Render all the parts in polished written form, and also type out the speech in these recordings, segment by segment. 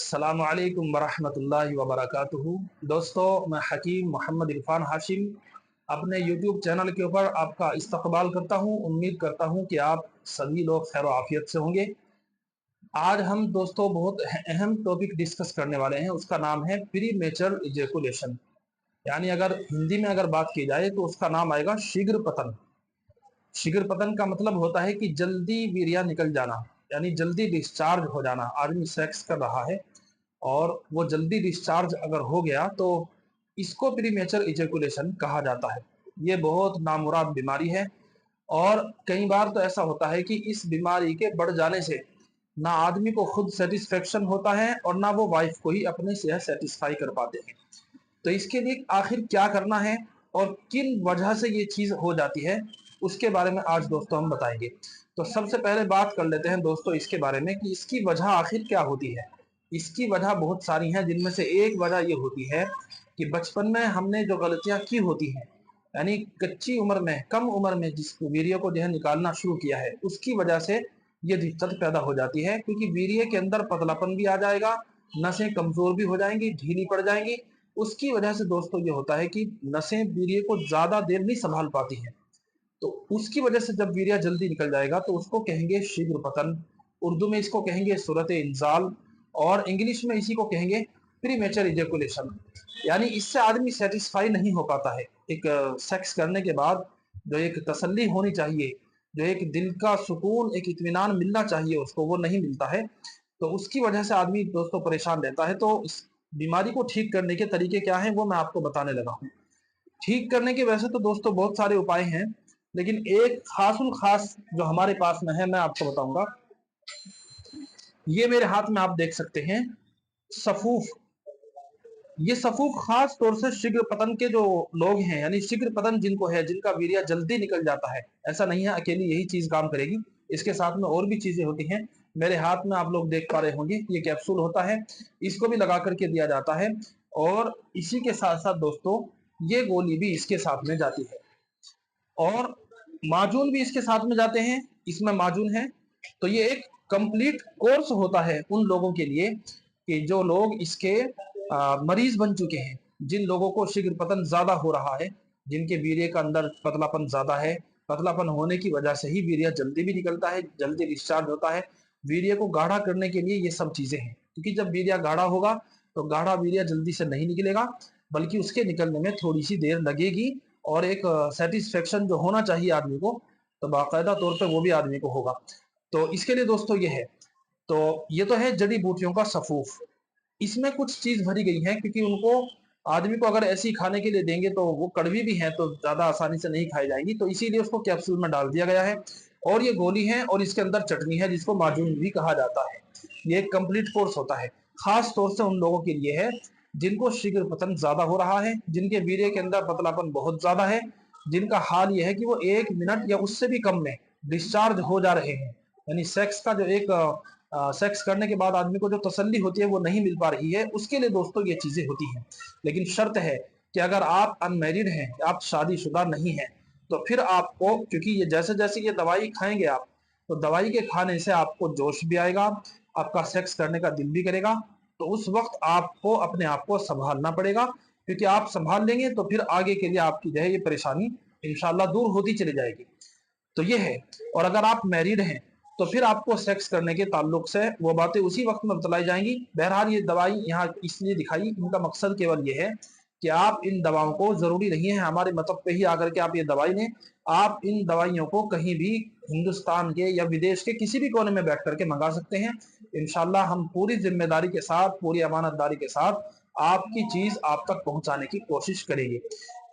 अस्सलामु अलैकुम वरहमतुल्लाहि वबरकातुहू। दोस्तों, मैं हकीम मोहम्मद इरफान हाशिम अपने यूट्यूब चैनल के ऊपर आपका इस्तकबाल करता हूँ। उम्मीद करता हूँ कि आप सभी लोग खैर आफियत से होंगे। आज हम दोस्तों बहुत अहम टॉपिक डिस्कस करने वाले हैं। उसका नाम है प्री मेचर इजैकुलेशन, यानी अगर हिंदी में अगर बात की जाए तो उसका नाम आएगा शीघ्र पतन। शीघ्र पतन का मतलब होता है कि जल्दी वीर्य निकल जाना, यानी जल्दी डिस्चार्ज हो जाना। आदमी सेक्स कर रहा है और वो जल्दी डिस्चार्ज अगर हो गया तो इसको प्रीमेचर इजैकुलेशन कहा जाता है। ये बहुत नामुराद बीमारी है और कई बार तो ऐसा होता है कि इस बीमारी के बढ़ जाने से ना आदमी को खुद सेटिस्फेक्शन होता है और ना वो वाइफ को ही अपने से सेटिस्फाई कर पाते हैं। तो इसके लिए आखिर क्या करना है और किन वजह से ये चीज हो जाती है, उसके बारे में आज दोस्तों हम बताएंगे। तो सबसे पहले बात कर लेते हैं दोस्तों इसके बारे में कि इसकी वजह आखिर क्या होती है। इसकी वजह बहुत सारी हैं, जिनमें से एक वजह ये होती है कि बचपन में हमने जो गलतियां की होती हैं, यानी कच्ची उम्र में, कम उम्र में जिस वीर्य को जो है निकालना शुरू किया है, उसकी वजह से ये दिक्कत पैदा हो जाती है। क्योंकि वीर्य के अंदर पतलापन भी आ जाएगा, नसें कमजोर भी हो जाएंगी, ढीली पड़ जाएंगी। उसकी वजह से दोस्तों ये होता है कि नसें वीर्य को ज्यादा देर नहीं संभाल पाती हैं। तो उसकी वजह से जब वीर्य जल्दी निकल जाएगा तो उसको कहेंगे शीघ्र पतन। उर्दू में इसको कहेंगे सूरत इंजाल और इंग्लिश में इसी को कहेंगे प्रीमेचर इजैकुलेशन। यानी इससे आदमी सेटिस्फाई नहीं हो पाता है। एक सेक्स करने के बाद जो एक तसल्ली होनी चाहिए, जो एक दिल का सुकून, एक इत्मीनान मिलना चाहिए उसको, वो नहीं मिलता है। तो उसकी वजह से आदमी दोस्तों परेशान रहता है। तो इस बीमारी को ठीक करने के तरीके क्या हैं वो मैं आपको बताने लगा हूँ। ठीक करने के वैसे तो दोस्तों बहुत सारे उपाय हैं, लेकिन एक खासुल खास जो हमारे पास में है मैं आपको बताऊंगा। ये मेरे हाथ में आप देख सकते हैं सफूफ। ये सफूफ खास तौर से शीघ्र पतन के जो लोग हैं, यानी शीघ्र पतन जिनको है, जिनका वीर्य जल्दी निकल जाता है, ऐसा नहीं है अकेली यही चीज काम करेगी, इसके साथ में और भी चीजें होती हैं। मेरे हाथ में आप लोग देख पा रहे होंगे ये कैप्सूल होता है, इसको भी लगा करके दिया जाता है। और इसी के साथ साथ दोस्तों ये गोली भी इसके साथ में जाती है और माजून भी इसके साथ में जाते हैं। इसमें माजून है। तो ये एक कंप्लीट कोर्स होता है उन लोगों के लिए कि जो लोग इसके मरीज बन चुके हैं, जिन लोगों को शीघ्र पतन ज्यादा हो रहा है, जिनके वीर्य का अंदर पतलापन ज्यादा है। पतलापन होने की वजह से ही वीर्य जल्दी भी निकलता है, जल्दी डिस्चार्ज होता है। वीर्य को गाढ़ा करने के लिए ये सब चीजें हैं, क्योंकि जब वीर्य गाढ़ा होगा तो गाढ़ा वीर्य जल्दी से नहीं निकलेगा, बल्कि उसके निकलने में थोड़ी सी देर लगेगी। और एक सेटिस्फेक्शन जो होना चाहिए आदमी को, तो बाकायदा तौर पे वो भी आदमी को होगा। तो इसके लिए दोस्तों ये है। तो ये तो है जड़ी बूटियों का सफूफ। इसमें कुछ चीज भरी गई है, क्योंकि उनको आदमी को अगर ऐसी खाने के लिए देंगे तो वो कड़वी भी है, तो ज्यादा आसानी से नहीं खाई जाएंगी, तो इसीलिए उसको कैप्सूल में डाल दिया गया है। और ये गोली है और इसके अंदर चटनी है, जिसको माजून भी कहा जाता है। ये एक कंप्लीट कोर्स होता है, खास तौर से उन लोगों के लिए है जिनको शीघ्र पतन ज्यादा हो रहा है, जिनके वीर्य के अंदर पतलापन बहुत ज्यादा है, जिनका हाल यह है कि वो 1 मिनट या उससे भी कम में डिस्चार्ज हो जा रहे हैं। यानी सेक्स का जो एक सेक्स करने के बाद आदमी को जो तसल्ली होती है वो नहीं मिल पा रही है, उसके लिए दोस्तों ये चीजें होती हैं। लेकिन शर्त है कि अगर आप अनमैरिड हैं, आप शादीशुदा नहीं हैं, तो फिर आपको, क्योंकि ये जैसे जैसे ये दवाई खाएंगे आप, तो दवाई के खाने से आपको जोश भी आएगा, आपका सेक्स करने का दिल भी करेगा। तो उस वक्त आपको अपने आप को संभालना पड़ेगा, क्योंकि आप संभाल लेंगे तो फिर आगे के लिए आपकी जो है ये परेशानी इंशाल्लाह दूर होती चली जाएगी। तो ये है। और अगर आप मैरिड हैं तो फिर आपको सेक्स करने के ताल्लुक से वो बातें उसी वक्त में बतलाई जाएंगी। बहरहाल ये दवाई यहाँ इसलिए दिखाई, इनका मकसद केवल ये है कि आप इन दवाओं को, जरूरी नहीं है हमारे मतलब पे ही आकर के आप ये दवाई लें, आप इन दवाइयों को कहीं भी हिंदुस्तान के या विदेश के किसी भी कोने में बैठ करके मंगा सकते हैं। इंशाल्लाह हम पूरी जिम्मेदारी के साथ, पूरी अमानतदारी के साथ आपकी चीज आप तक पहुंचाने की कोशिश करेंगे।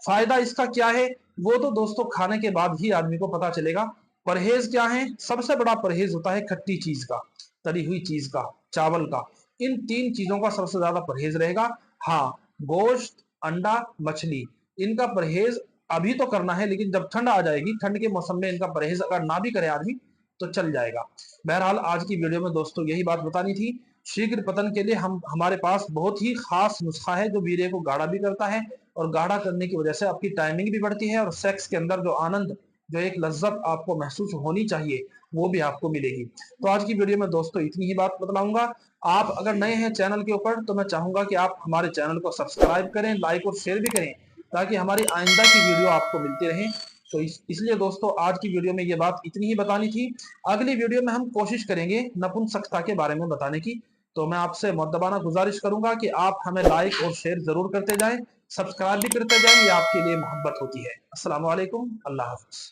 फायदा इसका क्या है वो तो दोस्तों खाने के बाद ही आदमी को पता चलेगा। परहेज क्या है? सबसे बड़ा परहेज होता है खट्टी चीज का, तली हुई चीज का, चावल का। इन 3 चीजों का सबसे ज्यादा परहेज रहेगा। हाँ, गोश्त, अंडा, मछली, इनका परहेज अभी तो करना है, लेकिन जब ठंड आ जाएगी, ठंड के मौसम में इनका परहेज अगर ना भी करे आदमी तो चल जाएगा। बहरहाल आज की वीडियो में दोस्तों यही बात बतानी थी। शीघ्र पतन के लिए हमारे पास बहुत ही खास नुस्खा है जो वीर्य को गाढ़ा भी करता है, और गाढ़ा करने की वजह से आपकी टाइमिंग भी बढ़ती है, और सेक्स के अंदर जो आनंद, जो एक लज्जत आपको महसूस होनी चाहिए, वो भी आपको मिलेगी। तो आज की वीडियो में दोस्तों इतनी ही बात बतलाऊंगा। आप अगर नए हैं चैनल के ऊपर तो मैं चाहूंगा कि आप हमारे चैनल को सब्सक्राइब करें, लाइक और शेयर भी करें, ताकि हमारी आइंदा की वीडियो आपको मिलती रहे। तो इसलिए दोस्तों आज की वीडियो में ये बात इतनी ही बतानी थी। अगली वीडियो में हम कोशिश करेंगे नपुंसकता के बारे में बताने की। तो मैं आपसे मुद्दबाना गुजारिश करूंगा कि आप हमें लाइक और शेयर जरूर करते जाएं, सब्सक्राइब भी करते जाएं, ये आपके लिए मोहब्बत होती है। अस्सलाम वालेकुम, अल्लाह हाफ़िज़।